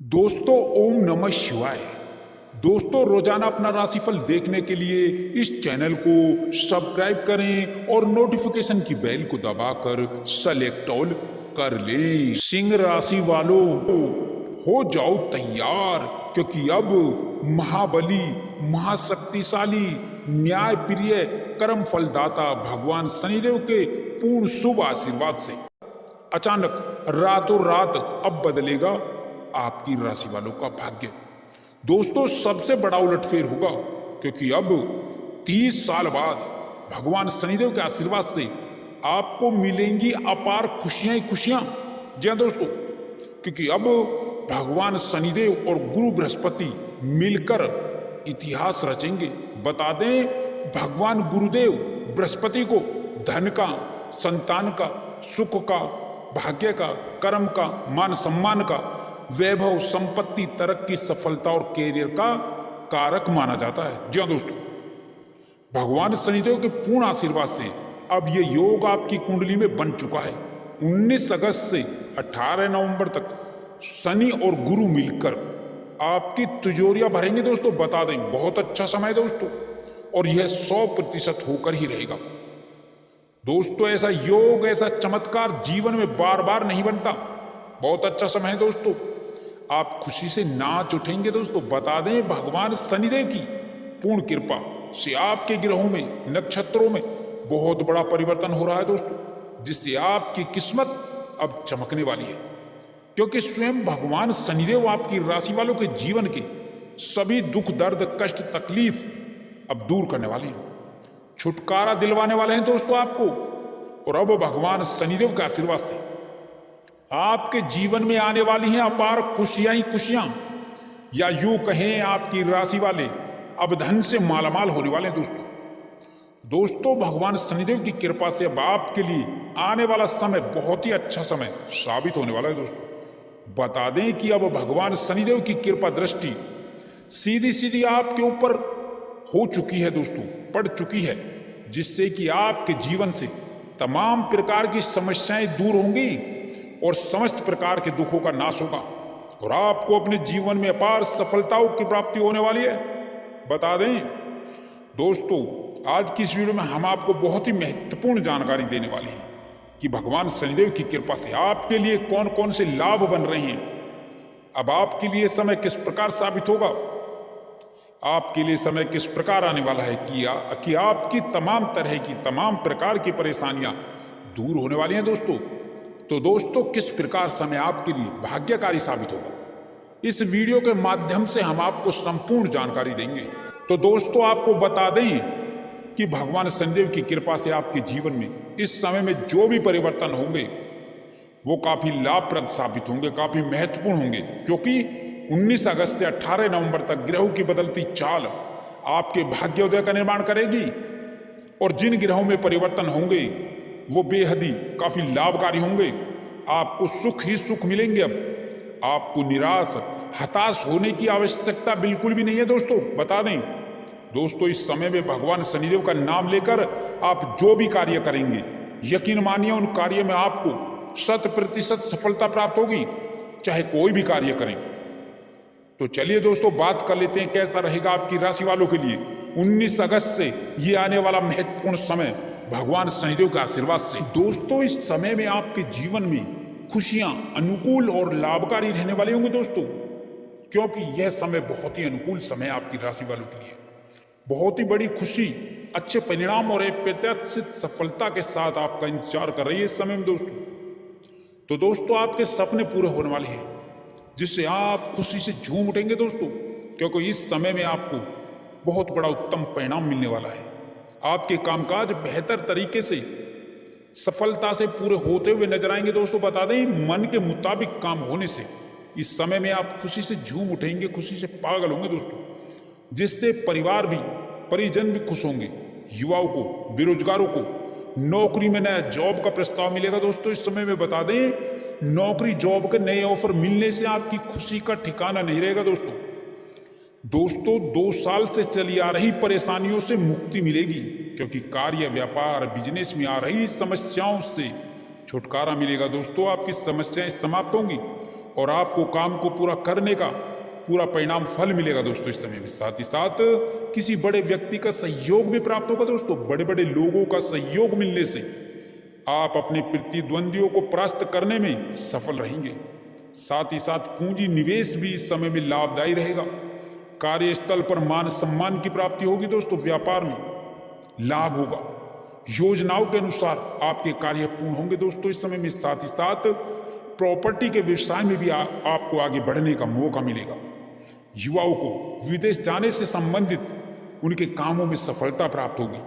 दोस्तों ओम नमः शिवाय। दोस्तों रोजाना अपना राशिफल देखने के लिए इस चैनल को सब्सक्राइब करें और नोटिफिकेशन की बेल को दबाकर सेलेक्ट ऑल कर लें। सिंह राशि वालों हो जाओ तैयार, क्योंकि अब महाबली, महाशक्तिशाली, न्याय प्रिय, कर्म फलदाता भगवान शनिदेव के पूर्ण शुभ आशीर्वाद से अचानक रातों रात अब बदलेगा आपकी राशि वालों का भाग्य। दोस्तों सबसे बड़ा उलटफेर होगा, क्योंकि अब 30 साल बाद भगवान शनिदेव के आशीर्वाद से आपको मिलेंगी अपार खुशियां ही खुशियां। जी हाँ दोस्तों, क्योंकि अब भगवान शनिदेव और गुरु बृहस्पति मिलकर इतिहास रचेंगे। बता दें, भगवान गुरुदेव बृहस्पति को धन का, संतान का, सुख का, भाग्य का, कर्म का, मान सम्मान का, वैभव, संपत्ति, तरक्की, सफलता और कैरियर का कारक माना जाता है। जी हाँ दोस्तों, भगवान शनिदेव के पूर्ण आशीर्वाद से अब ये योग आपकी कुंडली में बन चुका है। 19 अगस्त से 18 नवंबर तक शनि और गुरु मिलकर आपकी तिजोरियां भरेंगे। दोस्तों बता दें, बहुत अच्छा समय दोस्तों, और यह 100% होकर ही रहेगा। दोस्तों ऐसा योग, ऐसा चमत्कार जीवन में बार बार नहीं बनता। बहुत अच्छा समय है दोस्तों, आप खुशी से नाच उठेंगे। दोस्तों बता दें, भगवान शनिदेव की पूर्ण कृपा से आपके ग्रहों में, नक्षत्रों में बहुत बड़ा परिवर्तन हो रहा है दोस्तों, जिससे आपकी किस्मत अब चमकने वाली है। क्योंकि स्वयं भगवान शनिदेव आपकी राशि वालों के जीवन के सभी दुख, दर्द, कष्ट, तकलीफ अब दूर करने वाले हैं, छुटकारा दिलवाने वाले हैं दोस्तों आपको। और अब भगवान शनिदेव के आशीर्वाद से आपके जीवन में आने वाली हैं अपार खुशियां ही खुशियां, या यूं कहें आपकी राशि वाले अब धन से मालामाल होने वाले हैं दोस्तों भगवान शनिदेव की कृपा से अब आपके लिए आने वाला समय बहुत ही अच्छा समय साबित होने वाला है दोस्तों। बता दें कि अब भगवान शनिदेव की कृपा दृष्टि सीधी सीधी आपके ऊपर हो चुकी है दोस्तों, पड़ चुकी है, जिससे कि आपके जीवन से तमाम प्रकार की समस्याएं दूर होंगी और समस्त प्रकार के दुखों का नाश होगा, और आपको अपने जीवन में अपार सफलताओं की प्राप्ति होने वाली है। बता दें दोस्तों, आज की इस वीडियो में हम आपको बहुत ही महत्वपूर्ण जानकारी देने वाले हैं कि भगवान शनिदेव की कृपा से आपके लिए कौन कौन से लाभ बन रहे हैं। अब आपके लिए समय किस प्रकार साबित होगा, आपके लिए समय किस प्रकार आने वाला है कि आपकी तमाम तरह की, तमाम प्रकार की परेशानियां दूर होने वाली हैं दोस्तों। तो दोस्तों किस प्रकार समय आपके लिए भाग्यकारी साबित होगा, इस वीडियो के माध्यम से हम आपको संपूर्ण जानकारी देंगे। तो दोस्तों आपको बता दें कि भगवान शनिदेव की कृपा से आपके जीवन में इस समय में जो भी परिवर्तन होंगे वो काफी लाभप्रद साबित होंगे, काफी महत्वपूर्ण होंगे, क्योंकि 19 अगस्त से 18 नवंबर तक ग्रहों की बदलती चाल आपके भाग्योदय का निर्माण करेगी, और जिन ग्रहों में परिवर्तन होंगे वो बेहद ही काफी लाभकारी होंगे। आपको सुख ही सुख मिलेंगे। अब आपको निराश, हताश होने की आवश्यकता बिल्कुल भी नहीं है दोस्तों। बता दें दोस्तों, इस समय में भगवान शनिदेव का नाम लेकर आप जो भी कार्य करेंगे, यकीन मानिए उन कार्य में आपको 100% सफलता प्राप्त होगी, चाहे कोई भी कार्य करें। तो चलिए दोस्तों बात कर लेते हैं कैसा रहेगा आपकी राशि वालों के लिए 19 अगस्त से ये आने वाला महत्वपूर्ण समय भगवान शनिदेव के आशीर्वाद से। दोस्तों इस समय में आपके जीवन में खुशियां अनुकूल और लाभकारी रहने वाली होंगी दोस्तों, क्योंकि यह समय बहुत ही अनुकूल समय आपकी राशि वालों के लिए। बहुत ही बड़ी खुशी, अच्छे परिणाम और अप्रत्याशित सफलता के साथ आपका इंतजार कर रही है इस समय में दोस्तों। तो दोस्तों आपके सपने पूरे होने वाले हैं, जिससे आप खुशी से झूम उठेंगे दोस्तों, क्योंकि इस समय में आपको बहुत बड़ा उत्तम परिणाम मिलने वाला है। आपके कामकाज बेहतर तरीके से सफलता से पूरे होते हुए नजर आएंगे दोस्तों। बता दें, मन के मुताबिक काम होने से इस समय में आप खुशी से झूम उठेंगे, खुशी से पागल होंगे दोस्तों, जिससे परिवार भी, परिजन भी खुश होंगे। युवाओं को, बेरोजगारों को नौकरी में नया जॉब का प्रस्ताव मिलेगा दोस्तों इस समय में। बता दें, नौकरी, जॉब के नए ऑफर मिलने से आपकी खुशी का ठिकाना नहीं रहेगा दोस्तों। 2 साल से चली आ रही परेशानियों से मुक्ति मिलेगी, क्योंकि कार्य, व्यापार, बिजनेस में आ रही समस्याओं से छुटकारा मिलेगा दोस्तों। आपकी समस्याएं समाप्त होंगी, और आपको काम को पूरा करने का पूरा परिणाम फल मिलेगा दोस्तों इस समय में। साथ ही साथ किसी बड़े व्यक्ति का सहयोग भी प्राप्त होगा दोस्तों। बड़े बड़े लोगों का सहयोग मिलने से आप अपने प्रतिद्वंदियों को परास्त करने में सफल रहेंगे। साथ ही साथ पूंजी निवेश भी इस समय में लाभदायी रहेगा। कार्यस्थल पर मान सम्मान की प्राप्ति होगी दोस्तों। व्यापार में लाभ होगा। योजनाओं के अनुसार आपके कार्य पूर्ण होंगे दोस्तों इस समय में। साथ ही साथ प्रॉपर्टी के व्यवसाय में भी आपको आगे बढ़ने का मौका मिलेगा। युवाओं को विदेश जाने से संबंधित उनके कामों में सफलता प्राप्त होगी।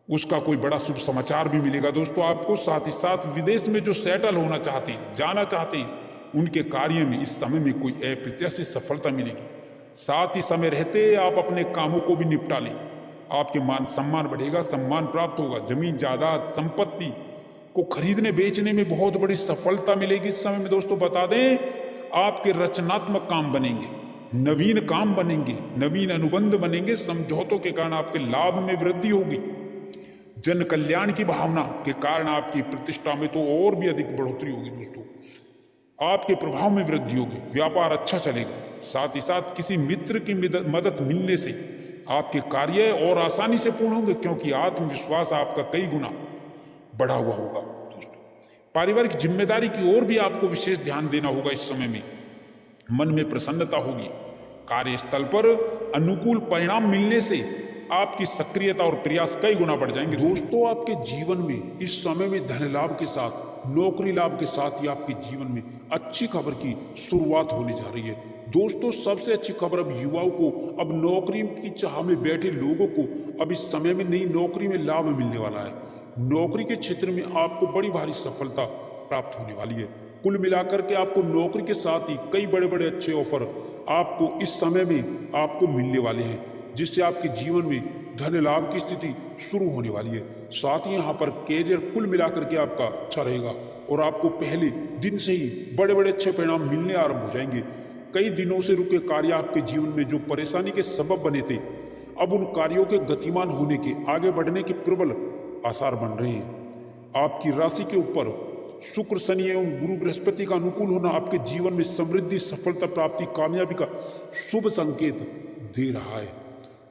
उसका कोई बड़ा शुभ समाचार भी मिलेगा दोस्तों आपको। साथ ही साथ विदेश में जो सेटल होना चाहते हैं, जाना चाहते हैं, उनके कार्य में इस समय में कोई अप्रत्याशित सफलता मिलेगी। साथ ही समय रहते आप अपने कामों को भी निपटा लें। आपके मान सम्मान बढ़ेगा, सम्मान प्राप्त होगा। जमीन जायदाद संपत्ति को खरीदने बेचने में बहुत बड़ी सफलता मिलेगी इस समय में दोस्तों। बता दें, आपके रचनात्मक काम बनेंगे, नवीन काम बनेंगे, नवीन अनुबंध बनेंगे। समझौतों के कारण आपके लाभ में वृद्धि होगी। जन कल्याण की भावना के कारण आपकी प्रतिष्ठा में तो और भी अधिक बढ़ोतरी होगी दोस्तों। आपके प्रभाव में वृद्धि होगी। व्यापार अच्छा चलेगा। साथ ही साथ किसी मित्र की मदद मिलने से आपके कार्य और आसानी से पूर्ण होंगे, क्योंकि आत्मविश्वास आपका कई गुना बढ़ा हुआ होगा दोस्तों। पारिवारिक जिम्मेदारी की ओर भी आपको विशेष ध्यान देना होगा इस समय में। मन में प्रसन्नता होगी। कार्यस्थल पर अनुकूल परिणाम मिलने से आपकी सक्रियता और प्रयास कई गुना बढ़ जाएंगे दोस्तों। आपके जीवन में इस समय में धन लाभ के साथ, नौकरी लाभ के साथ ही आपके जीवन में अच्छी खबर की शुरुआत होने जा रही है दोस्तों। सबसे अच्छी खबर अब युवाओं को, अब नौकरी की चाह में बैठे लोगों को अब इस समय में नई नौकरी में लाभ मिलने वाला है। नौकरी के क्षेत्र में आपको बड़ी भारी सफलता प्राप्त होने वाली है। कुल मिलाकर के आपको नौकरी के साथ ही कई बड़े बड़े अच्छे ऑफर आपको इस समय में आपको मिलने वाले हैं, जिससे आपके जीवन में धन लाभ की स्थिति शुरू होने वाली है। साथ ही यहाँ पर कैरियर कुल मिलाकर के आपका अच्छा रहेगा और आपको पहले दिन से ही बड़े बड़े अच्छे परिणाम मिलने आरंभ हो जाएंगे। कई दिनों से रुके कार्य आपके जीवन में जो परेशानी के सबब बने थे, अब उन कार्यों के गतिमान होने के, आगे बढ़ने के प्रबल आसार बन रहे हैं। आपकी राशि के ऊपर शुक्र, शनि एवं गुरु बृहस्पति का अनुकूल होना आपके जीवन में समृद्धि, सफलता प्राप्ति, कामयाबी का शुभ संकेत दे रहा है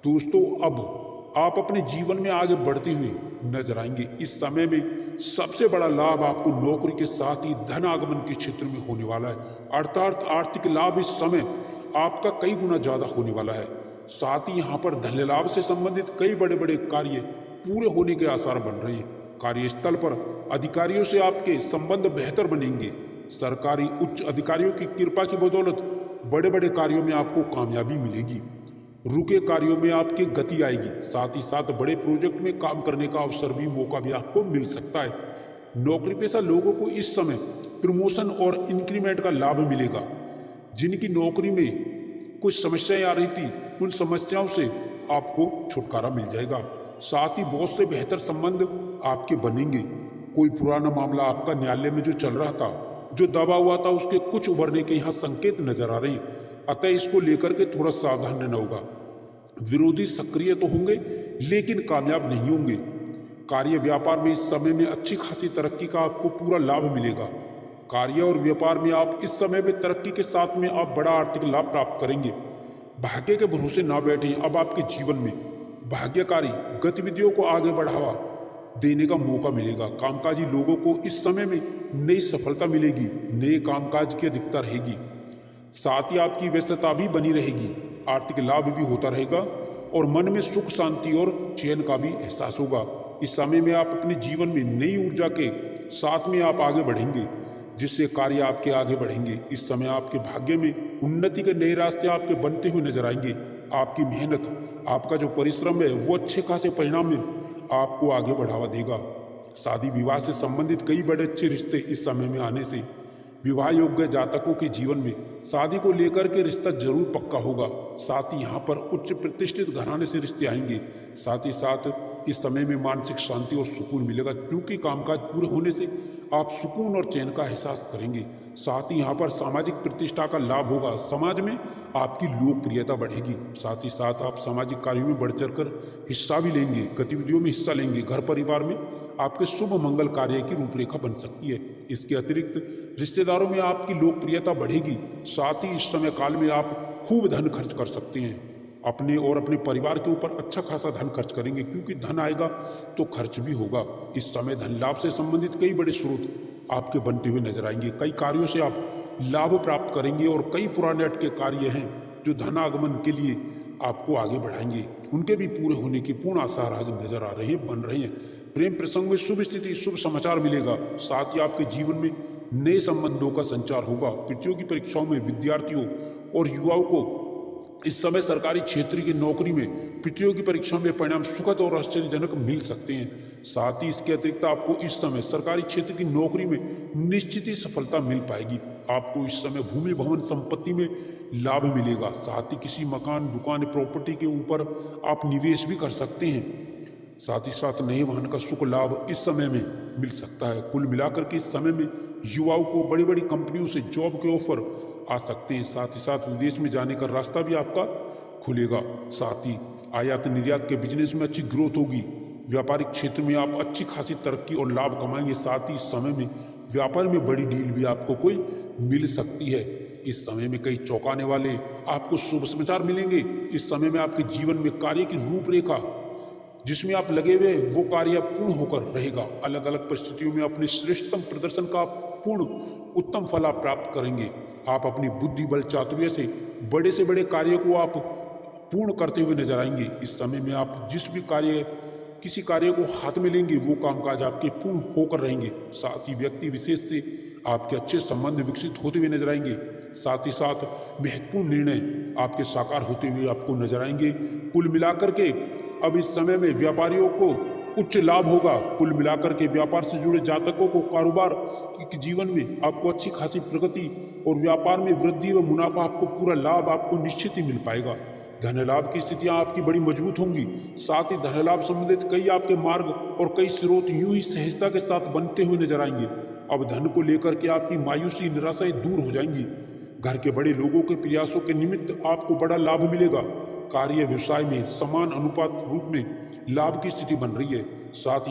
दोस्तों। अब आप अपने जीवन में आगे बढ़ते हुए नजर आएंगे। इस समय में सबसे बड़ा लाभ आपको नौकरी के साथ ही धन आगमन के क्षेत्र में होने वाला है, अर्थात आर्थिक लाभ इस समय आपका कई गुना ज्यादा होने वाला है। साथ ही यहाँ पर धन लाभ से संबंधित कई बड़े बड़े कार्य पूरे होने के आसार बन रहे हैं। कार्यस्थल पर अधिकारियों से आपके संबंध बेहतर बनेंगे। सरकारी उच्च अधिकारियों की कृपा की बदौलत बड़े बड़े कार्यों में आपको कामयाबी मिलेगी। रुके कार्यों में आपकी गति आएगी। साथ ही साथ बड़े प्रोजेक्ट में काम करने का अवसर भी, मौका भी आपको मिल सकता है। नौकरी पेशा लोगों को इस समय प्रमोशन और इंक्रीमेंट का लाभ मिलेगा। जिनकी नौकरी में कुछ समस्याएं आ रही थी, उन समस्याओं से आपको छुटकारा मिल जाएगा। साथ ही बहुत से बेहतर संबंध आपके बनेंगे। कोई पुराना मामला आपका न्यायालय में जो चल रहा था, जो दबा हुआ था, उसके कुछ उभरने के यहाँ संकेत नजर आ रहे हैं। अतः इसको लेकर के थोड़ा सावधान रहना होगा। विरोधी सक्रिय तो होंगे लेकिन कामयाब नहीं होंगे। कार्य व्यापार में इस समय में अच्छी खासी तरक्की का आपको पूरा लाभ मिलेगा। कार्य और व्यापार में आप इस समय में तरक्की के साथ में आप बड़ा आर्थिक लाभ प्राप्त करेंगे। भाग्य के भरोसे ना बैठें। अब आपके जीवन में भाग्यकारी गतिविधियों को आगे बढ़ावा देने का मौका मिलेगा। कामकाजी लोगों को इस समय में नई सफलता मिलेगी, नए कामकाज की अधिकता रहेगी। साथ ही आपकी व्यस्तता भी बनी रहेगी, आर्थिक लाभ भी होता रहेगा और मन में सुख, शांति और चैन का भी एहसास होगा। इस समय में आप अपने जीवन में नई ऊर्जा के साथ में आप आगे बढ़ेंगे, जिससे कार्य आपके आगे बढ़ेंगे। इस समय आपके भाग्य में उन्नति के नए रास्ते आपके बनते हुए नजर आएंगे। आपकी मेहनत, आपका जो परिश्रम है, वो अच्छे खासे परिणाम में आपको आगे बढ़ावा देगा। शादी विवाह से संबंधित कई बड़े अच्छे रिश्ते इस समय में आने से विवाह योग्य जातकों के जीवन में शादी को लेकर के रिश्ता जरूर पक्का होगा। साथ ही यहाँ पर उच्च प्रतिष्ठित घराने से रिश्ते आएंगे। साथ ही साथ इस समय में मानसिक शांति और सुकून मिलेगा, क्योंकि कामकाज पूरे होने से आप सुकून और चैन का एहसास करेंगे। साथ ही यहाँ पर सामाजिक प्रतिष्ठा का लाभ होगा, समाज में आपकी लोकप्रियता बढ़ेगी। साथ ही साथ आप सामाजिक कार्यों में बढ़ चढ़कर हिस्सा भी लेंगे, गतिविधियों में हिस्सा लेंगे। घर परिवार में आपके शुभ मंगल कार्य की रूपरेखा बन सकती है। इसके अतिरिक्त रिश्तेदारों में आपकी लोकप्रियता बढ़ेगी। साथ ही इस समय काल में आप खूब धन खर्च कर सकते हैं, अपने और अपने परिवार के ऊपर अच्छा खासा धन खर्च करेंगे, क्योंकि धन आएगा तो खर्च भी होगा। इस समय धन लाभ से संबंधित कई बड़े स्रोत आपके बनते हुए नजर आएंगे। कई कार्यों से आप लाभ प्राप्त करेंगे और कई पुराने अटके कार्य हैं जो धनागमन के लिए आपको आगे बढ़ाएंगे, उनके भी पूरे होने के पूर्ण आसार आज नजर आ रहे हैं, बन रहे हैं। प्रेम प्रसंग में शुभ स्थिति, शुभ समाचार मिलेगा। साथ ही आपके जीवन में नए संबंधों का संचार होगा। प्रतियोगी परीक्षाओं में विद्यार्थियों और युवाओं को इस समय सरकारी क्षेत्र की नौकरी में प्रतियोगी परीक्षा में परिणाम सुखद और आश्चर्यजनक मिल सकते हैं। साथ ही इसके अतिरिक्त आपको इस समय सरकारी क्षेत्र की नौकरी में निश्चित ही सफलता मिल पाएगी। आपको इस समय भूमि भवन संपत्ति में लाभ मिलेगा। साथ ही किसी मकान, दुकान, प्रॉपर्टी के ऊपर आप निवेश भी कर सकते हैं। साथ ही साथ नए वाहन का सुख लाभ इस समय में मिल सकता है। कुल मिलाकर के इस समय में युवाओं को बड़ी बड़ी कंपनियों से जॉब के ऑफर आ सकते हैं। साथ ही साथ विदेश में जाने का रास्ता भी आपका खुलेगा। साथ ही आयात निर्यात के बिजनेस में अच्छी ग्रोथ होगी। व्यापारिक क्षेत्र में आप अच्छी खासी तरक्की और लाभ कमाएंगे। साथ ही इस समय में व्यापार में बड़ी डील भी आपको कोई मिल सकती है। इस समय में कई चौंकाने वाले आपको शुभ समाचार मिलेंगे। इस समय में आपके जीवन में कार्य की रूपरेखा जिसमें आप लगे हुए वो कार्य पूर्ण होकर रहेगा। अलग अलग परिस्थितियों में अपने श्रेष्ठतम प्रदर्शन का पूर्ण उत्तम फल आप प्राप्त करेंगे। आप अपनी बुद्धि बल चातुर्य से बड़े कार्य को आप पूर्ण करते हुए नजर आएंगे। इस समय में आप जिस भी किसी कार्य को हाथ में लेंगे वो कामकाज आपके पूर्ण होकर रहेंगे। साथ ही व्यक्ति विशेष से आपके अच्छे संबंध विकसित होते हुए नजर आएंगे। साथ ही साथ महत्वपूर्ण निर्णय आपके साकार होते हुए आपको नजर आएंगे। कुल मिलाकर के अब इस समय में व्यापारियों को उच्च लाभ होगा। कुल मिलाकर के व्यापार से जुड़े जातकों को कारोबार के जीवन में आपको अच्छी खासी प्रगति और व्यापार में वृद्धि व मुनाफा, आपको पूरा लाभ आपको निश्चित ही मिल पाएगा। धन लाभ की स्थितियां आपकी बड़ी मजबूत होंगी। साथ ही धन लाभ संबंधित कई आपके मार्ग और कई स्रोत यूं ही सहजता के साथ बनते हुए नजर आएंगे। अब धन को लेकर के आपकी मायूसी, निराशाएं दूर हो जाएंगी। घर के बड़े लोगों के प्रयासों के निमित्त आपको बड़ा लाभ मिलेगा। कार्य व्यवसाय में समान अनुपात रूप में लाभ की स्थिति बन रही है। साथ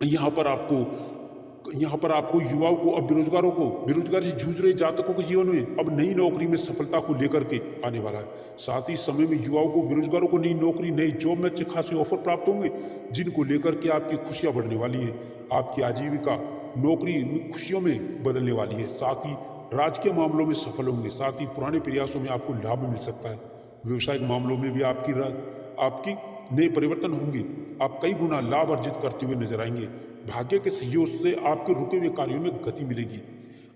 यहाँ पर आपको युवाओं को, अब बेरोजगारों को, बेरोजगारी से जूझ रहे जातकों के जीवन में अब नई नौकरी में सफलता को लेकर के आने वाला है। साथ ही समय में युवाओं को, बेरोजगारों को नई नौकरी, नई जॉब में अच्छे खासे ऑफर प्राप्त होंगे, जिनको लेकर के आपकी खुशियां बढ़ने वाली है। आपकी आजीविका नौकरी में खुशियों में बदलने वाली है। साथ ही राजकीय मामलों में सफल होंगे। साथ ही पुराने प्रयासों में आपको लाभ मिल सकता है। व्यवसायिक मामलों में भी आपकी नए परिवर्तन होंगे। आप कई गुना लाभ अर्जित करते हुए नजर आएंगे। भाग्य के सहयोग से आपके रुके हुए कार्यों में गति मिलेगी।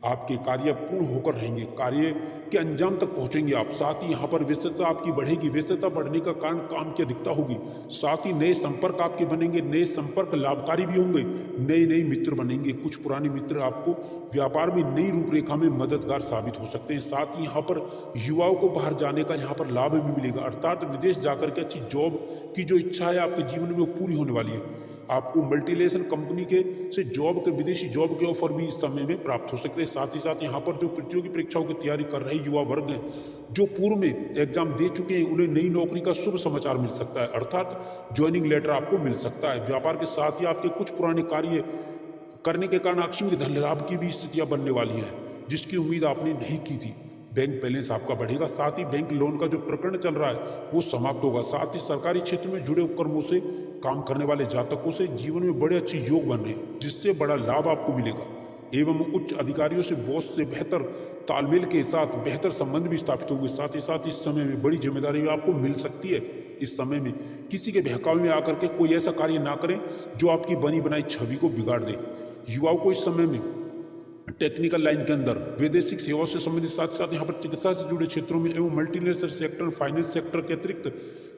आपके कार्य पूर्ण होकर रहेंगे, कार्य के अंजाम तक पहुंचेंगे आप। साथ ही यहाँ पर व्यस्तता आपकी बढ़ेगी। व्यस्तता बढ़ने का कारण काम की अधिकता होगी। साथ ही नए संपर्क आपके बनेंगे। नए संपर्क लाभकारी भी होंगे। नए मित्र बनेंगे। कुछ पुराने मित्र आपको व्यापार में नई रूपरेखा में मददगार साबित हो सकते हैं। साथ ही यहाँ पर युवाओं को बाहर जाने का यहाँ पर लाभ भी मिलेगा, अर्थात विदेश जाकर के अच्छी जॉब की जो इच्छा है आपके जीवन में वो पूरी होने वाली है। आपको मल्टीनेशनल कंपनी से विदेशी जॉब के ऑफर भी इस समय में प्राप्त हो सकते हैं। साथ ही साथ यहाँ पर जो प्रतियोगी परीक्षाओं की तैयारी कर रहे युवा वर्ग हैं, जो पूर्व में एग्जाम दे चुके हैं, उन्हें नई नौकरी का शुभ समाचार मिल सकता है, अर्थात ज्वाइनिंग लेटर आपको मिल सकता है। व्यापार के साथ ही आपके कुछ पुराने कार्य करने के कारण अक्षुण धन लाभ की भी स्थितियां बनने वाली हैं, जिसकी उम्मीद आपने नहीं की थी। बैंक बैलेंस आपका बढ़ेगा। साथ ही बैंक लोन का जो प्रकरण चल रहा है वो समाप्त होगा। साथ ही सरकारी क्षेत्र में जुड़े उपक्रमों से काम करने वाले जातकों से जीवन में बड़े अच्छे योग बन रहे हैं, जिससे बड़ा लाभ आपको मिलेगा। एवं उच्च अधिकारियों से, बॉस से बेहतर तालमेल के साथ बेहतर संबंध भी स्थापित होंगे। साथ ही साथ इस समय में बड़ी जिम्मेदारी आपको मिल सकती है। इस समय में किसी के बहकावे में आकर के कोई ऐसा कार्य ना करें जो आपकी बनी बनाई छवि को बिगाड़ दे। युवाओं को इस समय में टेक्निकल लाइन के अंदर, वैदेशिक सेवाओं से संबंधित, साथ साथ यहाँ पर चिकित्सा से जुड़े क्षेत्रों में एवं मल्टीनेशनल सेक्टर, फाइनेंस सेक्टर के अतिरिक्त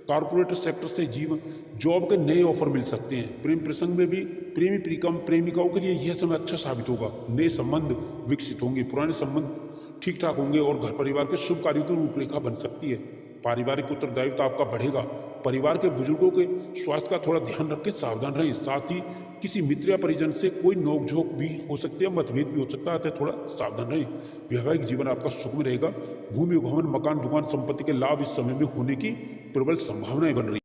कॉर्पोरेट सेक्टर से जॉब के नए ऑफर मिल सकते हैं। प्रेम प्रसंग में भी प्रेमिकाओं के लिए यह समय अच्छा साबित होगा। नए संबंध विकसित होंगे, पुराने संबंध ठीक ठाक होंगे और घर परिवार के शुभ कार्यों की रूपरेखा बन सकती है। पारिवारिक उत्तरदायित्व आपका बढ़ेगा। परिवार के बुजुर्गों के स्वास्थ्य का थोड़ा ध्यान रख के सावधान रहें। साथ ही किसी मित्र या परिजन से कोई नोकझोंक भी हो सकती है, मतभेद भी हो सकता है, अतः थोड़ा सावधान रहें। वैवाहिक जीवन आपका सुखमय रहेगा। भूमि भवन, मकान, दुकान, संपत्ति के लाभ इस समय में होने की प्रबल संभावनाएं बन रही।